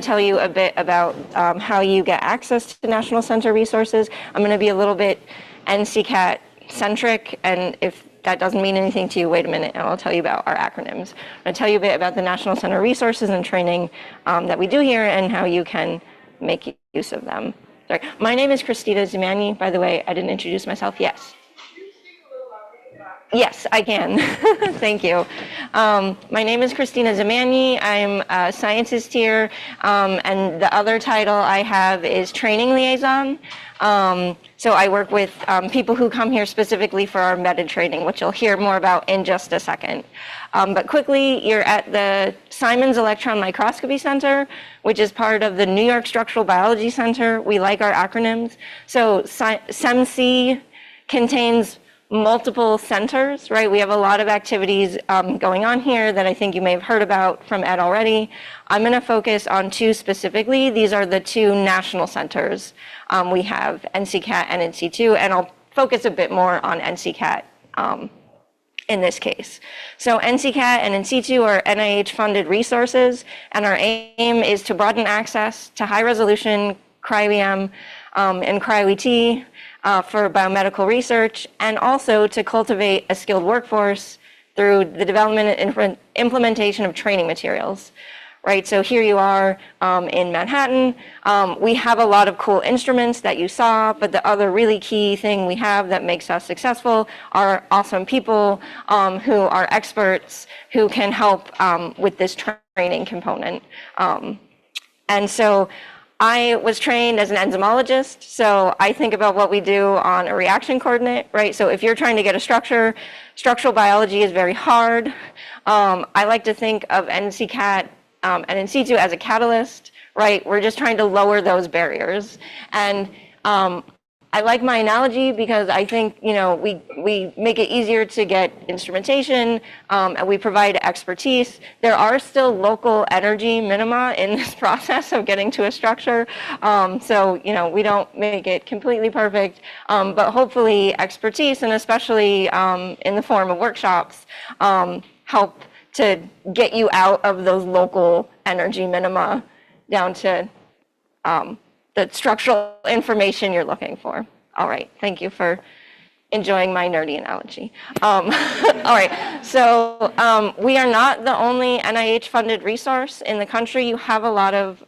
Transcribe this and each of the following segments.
tell you a bit about how you get access to National Center resources. I'm going to be a little bit NCCAT centric, and if that doesn't mean anything to you, wait a minute, and I'll tell you about our acronyms. I'm going to tell you a bit about the National Center resources and training that we do here and how you can make use of them. Sorry. My name is Christina Zimanyi. By the way, I didn't introduce myself. Yes. Yes, I can. Thank you. My name is Christina Zimanyi. I'm a scientist here, and the other title I have is training liaison. So I work with people who come here specifically for our embedded training, which you'll hear more about in just a second. But quickly, you're at the Simons Electron Microscopy Center, which is part of the New York Structural Biology Center. We like our acronyms. So SEMC contains multiple centers, right? We have a lot of activities going on here that I think you may have heard about from Ed already. I'm going to focus on two specifically. These are the two national centers. We have NCCAT and NC2, and I'll focus a bit more on NCCAT in this case. So NCCAT and NC2 are NIH-funded resources, and our aim is to broaden access to high-resolution cryoEM and cryoET for biomedical research, and also to cultivate a skilled workforce through the development and implementation of training materials. Right, so here you are in Manhattan. We have a lot of cool instruments that you saw, but the other really key thing we have that makes us successful are awesome people who are experts who can help with this training component. And so I was trained as an enzymologist, so I think about what we do on a reaction coordinate, right? So if you're trying to get a structure, structural biology is very hard. I like to think of NCCAT and NC2 as a catalyst, right? We're just trying to lower those barriers. And I like my analogy because I think, you know, we make it easier to get instrumentation, and we provide expertise. There are still local energy minima in this process of getting to a structure. So, you know, we don't make it completely perfect, but hopefully expertise, and especially in the form of workshops, help to get you out of those local energy minima down to the structural information you're looking for. All right, thank you for enjoying my nerdy analogy. All right, so we are not the only NIH-funded resource in the country. You have a lot of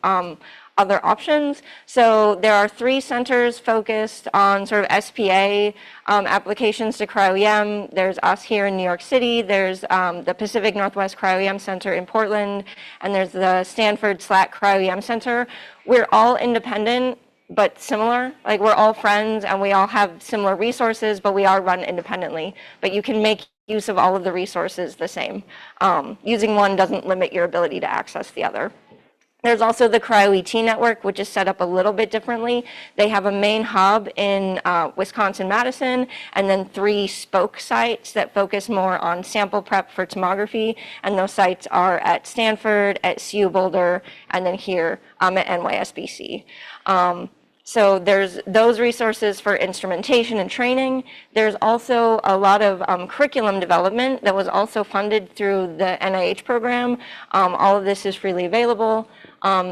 other options. So there are 3 centers focused on sort of SPA applications to cryoEM. There's us here in New York City. There's the Pacific Northwest cryoEM Center in Portland, and there's the Stanford SLAC cryoEM Center. We're all independent, but similar. Like, we're all friends, and we all have similar resources, but we are run independently. But you can make use of all of the resources the same. Using one doesn't limit your ability to access the other. There's also the cryoET network, which is set up a little bit differently. They have a main hub in Wisconsin-Madison, and then 3 spoke sites that focus more on sample prep for tomography. And those sites are at Stanford, at CU Boulder, and then here at NYSBC. So there's those resources for instrumentation and training. There's also a lot of curriculum development that was also funded through the NIH program. All of this is freely available.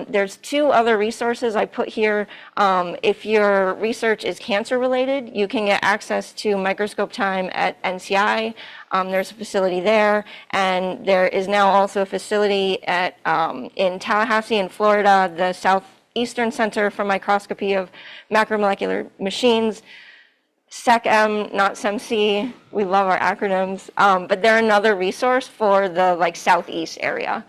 There's 2 other resources I put here. If your research is cancer related, you can get access to microscope time at NCI. There's a facility there, and there is now also a facility at in Tallahassee in Florida, the Southeastern Center for Microscopy of Macromolecular Machines. SECM, not SEMC. We love our acronyms, but they're another resource for the Southeast area,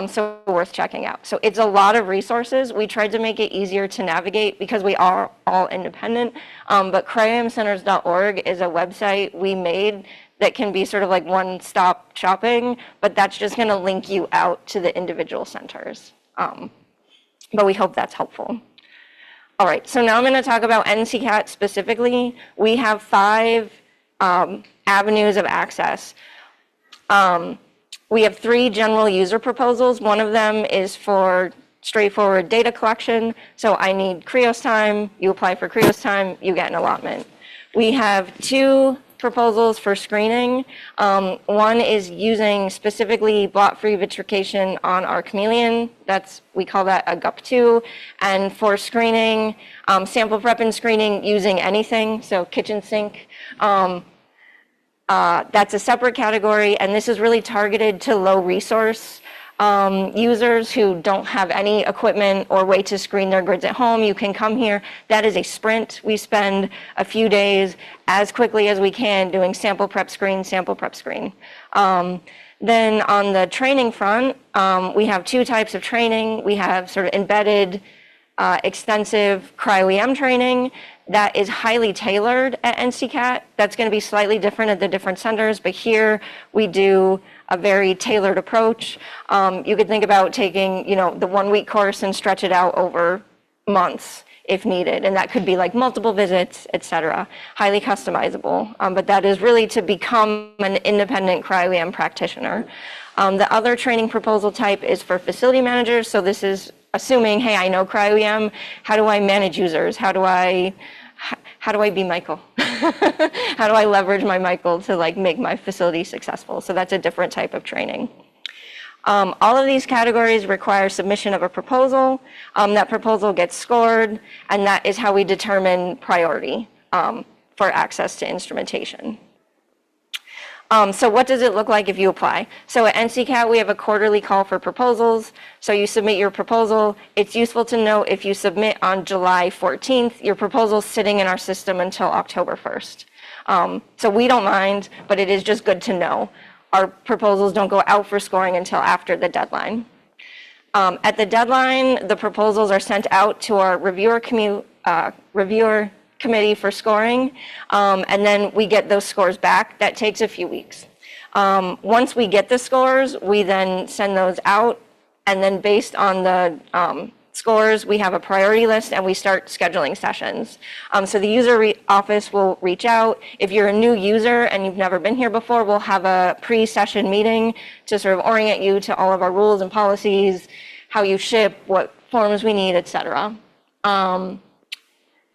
so worth checking out. So it's a lot of resources. We tried to make it easier to navigate because we are all independent, but cryoemcenters.org is a website we made that can be sort of like one-stop shopping, but that's just going to link you out to the individual centers. But we hope that's helpful. All right, so now I'm going to talk about NCCAT specifically. We have 5 avenues of access. We have 3 general user proposals. One of them is for straightforward data collection. So I need Krios time. You apply for Krios time, you get an allotment. We have 2 proposals for screening. One is using specifically blot-free vitrification on our chameleon. We call that a GUP2. And for screening, sample prep and screening using anything, so kitchen sink. That's a separate category, and this is really targeted to low resource users who don't have any equipment or way to screen their grids at home. You can come here. That is a sprint. We spend a few days as quickly as we can doing sample prep screen, sample prep screen. Then on the training front, we have two types of training. We have sort of embedded, extensive cryoEM training that is highly tailored at NCCAT. That's going to be slightly different at the different centers, but here we do a very tailored approach. You could think about taking, the 1 week course and stretch it out over months if needed, and that could be like multiple visits, etc. Highly customizable, but that is really to become an independent cryoEM practitioner. The other training proposal type is for facility managers. So this is assuming, hey, I know cryoEM. How do I manage users? How do I be Michael? How do I leverage my Michael to make my facility successful? So that's a different type of training. All of these categories require submission of a proposal. That proposal gets scored, and that is how we determine priority for access to instrumentation. So what does it look like if you apply? So at NCCAT, we have a quarterly call for proposals. So you submit your proposal. It's useful to know if you submit on July 14th, your proposal is sitting in our system until October 1st. So we don't mind, but it is just good to know. Our proposals don't go out for scoring until after the deadline. At the deadline, the proposals are sent out to our reviewer committee for scoring, and then we get those scores back. That takes a few weeks. Once we get the scores, we then send those out, and then based on the scores, we have a priority list and we start scheduling sessions. So the user office will reach out. If you're a new user and you've never been here before, we'll have a pre-session meeting to sort of orient you to all of our rules and policies, how you ship, what forms we need, etc.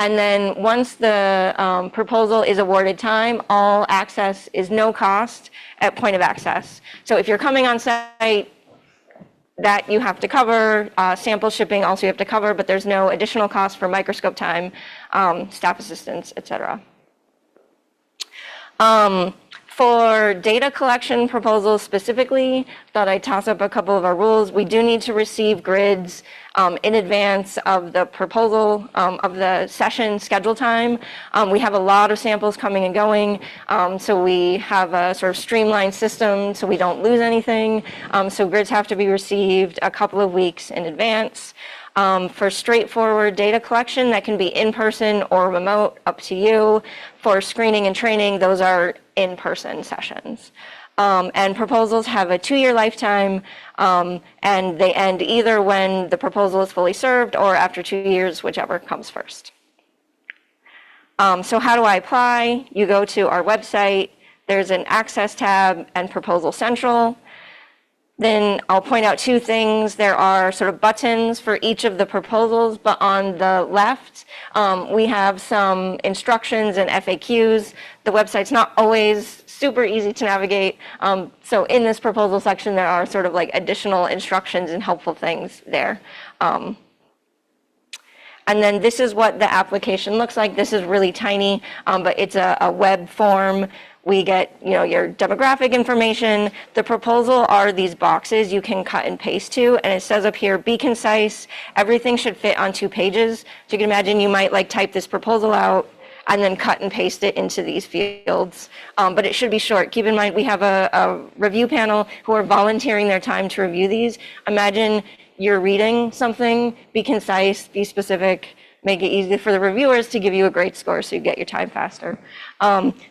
And then once the proposal is awarded time, all access is no cost at point of access. So if you're coming on site, that you have to cover, sample shipping also you have to cover, but there's no additional cost for microscope time, staff assistance, etc. For data collection proposals specifically, thought I'd toss up a couple of our rules. We do need to receive grids in advance of the proposal, of the session schedule time. We have a lot of samples coming and going, so we have a sort of streamlined system so we don't lose anything. So grids have to be received a couple of weeks in advance. For straightforward data collection, that can be in-person or remote, up to you. For screening and training, those are in-person sessions. And proposals have a 2-year lifetime, and they end either when the proposal is fully served or after 2 years, whichever comes first. So how do I apply? You go to our website, there's an Access tab and Proposal Central. Then I'll point out two things. There are sort of buttons for each of the proposals, but on the left, we have some instructions and FAQs. The website's not always super easy to navigate. So in this proposal section, there are sort of additional instructions and helpful things there. And then this is what the application looks like. This is really tiny, but it's a web form. We get, your demographic information. The proposal are these boxes you can cut and paste to, and it says up here, be concise. Everything should fit on 2 pages. So you can imagine you might type this proposal out and then cut and paste it into these fields. But it should be short. Keep in mind, we have a review panel who are volunteering their time to review these. Imagine you're reading something, be concise, be specific, make it easy for the reviewers to give you a great score so you get your time faster.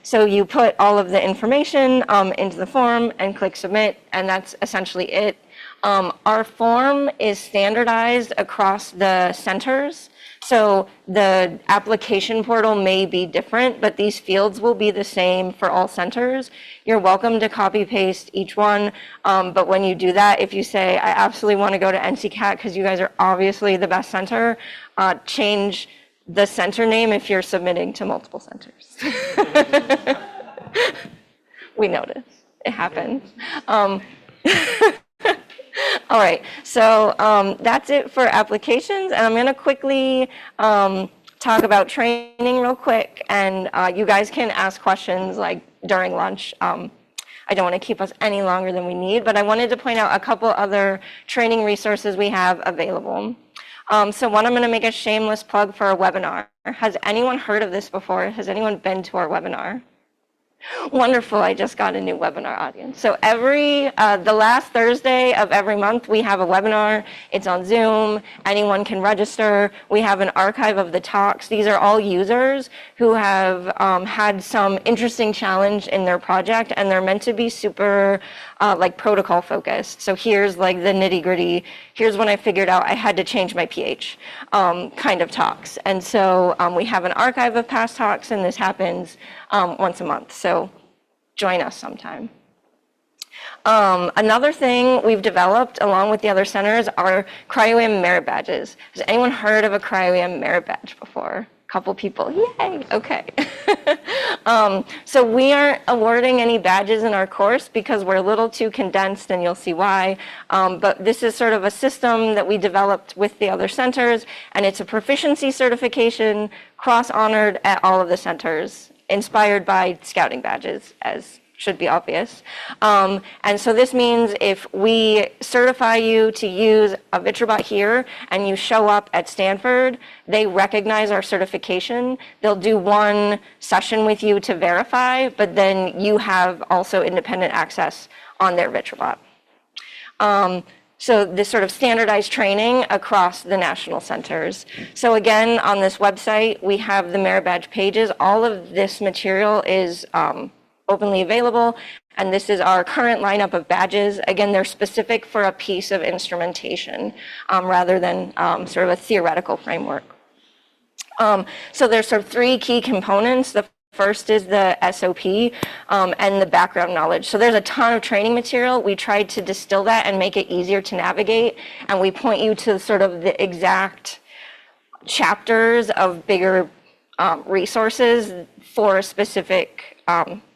So you put all of the information into the form and click submit, and that's essentially it. Our form is standardized across the centers. So the application portal may be different, but these fields will be the same for all centers. You're welcome to copy paste each one, but when you do that, if you say, I absolutely want to go to NCCAT because you guys are obviously the best center, change the center name if you're submitting to multiple centers. We notice. It happens. All right, so that's it for applications, and I'm going to quickly talk about training real quick, and you guys can ask questions like during lunch. I don't want to keep us any longer than we need, but I wanted to point out a couple other training resources we have available. So one, I'm going to make a shameless plug for a webinar. Has anyone heard of this before? Has anyone been to our webinar? Wonderful, I just got a new webinar audience. So the last Thursday of every month, we have a webinar. It's on Zoom, anyone can register. We have an archive of the talks. These are all users who have had some interesting challenge in their project, and they're meant to be super like protocol focused. So here's like the nitty gritty. Here's when I figured out I had to change my pH kind of talks. And so we have an archive of past talks, and this happens once a month. So join us sometime. Another thing we've developed along with the other centers are cryoEM merit badges. Has anyone heard of a cryoEM merit badge before? A couple people, yay, okay. So we aren't awarding any badges in our course because we're a little too condensed, and you'll see why. But this is sort of a system that we developed with the other centers, and it's a proficiency certification, cross-honored at all of the centers, inspired by scouting badges, as should be obvious. And so this means if we certify you to use a VitraBot here and you show up at Stanford, they recognize our certification. They'll do one session with you to verify, but then you have also independent access on their VitraBot. So this sort of standardized training across the national centers. So again, on this website, we have the merit badge pages. All of this material is openly available, and this is our current lineup of badges. Again, they're specific for a piece of instrumentation rather than sort of a theoretical framework. So there's sort of three key components. The first is the SOP and the background knowledge. So there's a ton of training material. We tried to distill that and make it easier to navigate, and we point you to sort of the exact chapters of bigger resources for a specific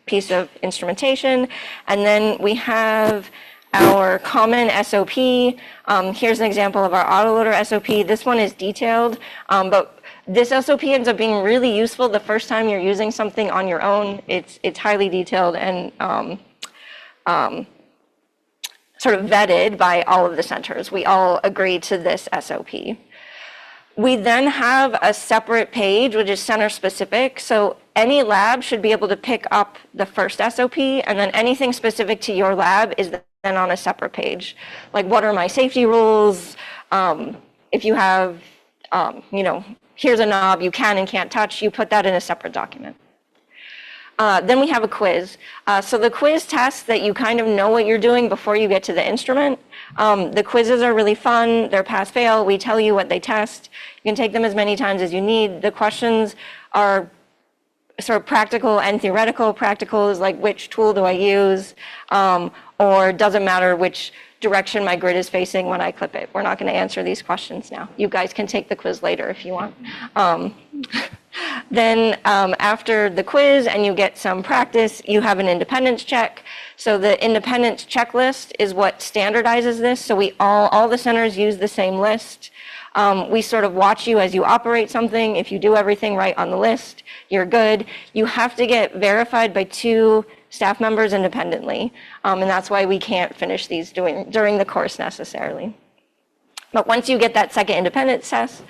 piece of instrumentation. And then we have our common SOP. Here's an example of our autoloader SOP. This one is detailed, but this SOP ends up being really useful the first time you're using something on your own. It's highly detailed and sort of vetted by all of the centers. We all agree to this SOP. We then have a separate page, which is center specific. So any lab should be able to pick up the first SOP, and then anything specific to your lab is then on a separate page. Like, what are my safety rules? If you have, here's a knob you can and can't touch, you put that in a separate document. Then we have a quiz. So the quiz tests that you kind of know what you're doing before you get to the instrument. The quizzes are really fun. They're pass-fail. We tell you what they test. You can take them as many times as you need. The questions are sort of practical and theoretical. Practical is like, which tool do I use? Or does it matter which direction my grid is facing when I clip it? We're not going to answer these questions now. You guys can take the quiz later if you want. Then after the quiz and you get some practice, you have an independence check. So the independence checklist is what standardizes this. So all the centers use the same list. We sort of watch you as you operate something. If you do everything right on the list, you're good. You have to get verified by 2 staff members independently. And that's why we can't finish these during the course necessarily. But once you get that second independence test,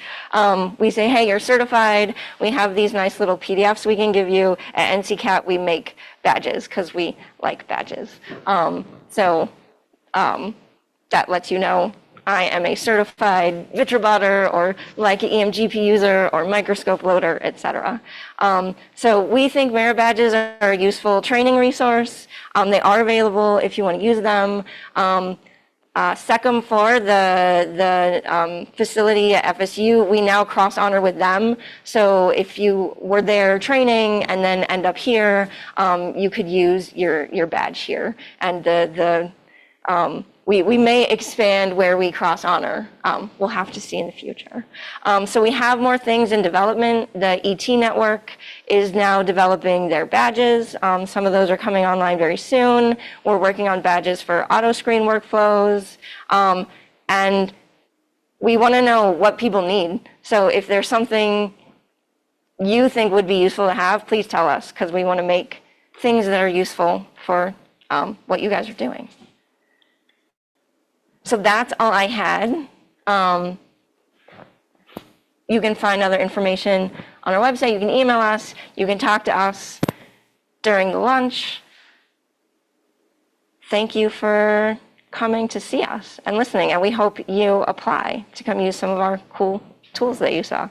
we say, hey, you're certified. We have these nice little PDFs we can give you. At NCCAT, we make badges because we like badges. So that lets you know I am a certified VitraBotter or like EM GP user or microscope loader, etc. So we think merit badges are a useful training resource. They are available if you want to use them. Second floor, the facility at FSU, we now cross honor with them. So if you were there training and then end up here, you could use your badge here. And we may expand where we cross honor. We'll have to see in the future. So we have more things in development. The ET network is now developing their badges. Some of those are coming online very soon. We're working on badges for auto screen workflows. And we want to know what people need. So if there's something you think would be useful to have, please tell us, because we want to make things that are useful for what you guys are doing. So that's all I had. You can find other information on our website. You can email us. You can talk to us during the lunch. Thank you for coming to see us and listening, and we hope you apply to come use some of our cool tools that you saw.